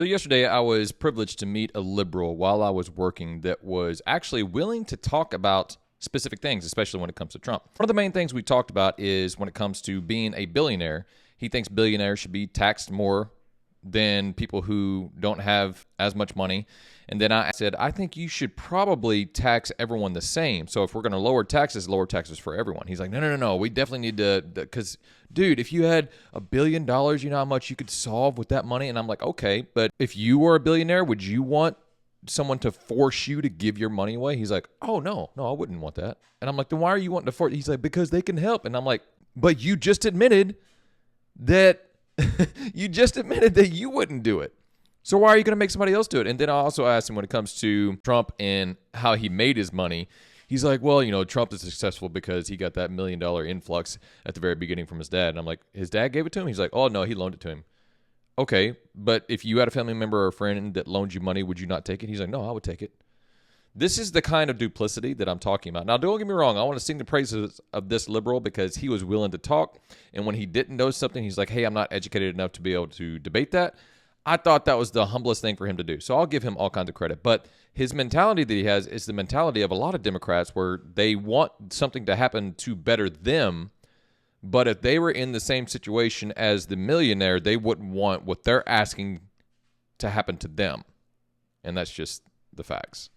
So yesterday, I was privileged to meet a liberal while I was working that was actually willing to talk about specific things, especially when it comes to Trump. One of the main things we talked about is when it comes to being a billionaire, he thinks billionaires should be taxed more than people who don't have as much money. And then I said, I think you should probably tax everyone the same. So if we're going to lower taxes for everyone. He's like, no. We definitely need to, because, dude, if you had $1 billion, you know how much you could solve with that money? And I'm like, okay, but if you were a billionaire, would you want someone to force you to give your money away? He's like, oh, no, I wouldn't want that. And I'm like, then why are you wanting to force? He's like, because they can help. And I'm like, but you just admitted that you wouldn't do it. So why are you going to make somebody else do it? And then I also asked him when it comes to Trump and how he made his money. He's like, well, Trump is successful because he got that $1 million influx at the very beginning from his dad. And I'm like, his dad gave it to him? He's like, oh, no, he loaned it to him. Okay, but if you had a family member or a friend that loaned you money, would you not take it? He's like, no, I would take it. This is the kind of duplicity that I'm talking about. Now, don't get me wrong. I want to sing the praises of this liberal because he was willing to talk. And when he didn't know something, he's like, hey, I'm not educated enough to be able to debate that. I thought that was the humblest thing for him to do. So I'll give him all kinds of credit. But his mentality that he has is the mentality of a lot of Democrats where they want something to happen to better them. But if they were in the same situation as the millionaire, they wouldn't want what they're asking to happen to them. And that's just the facts.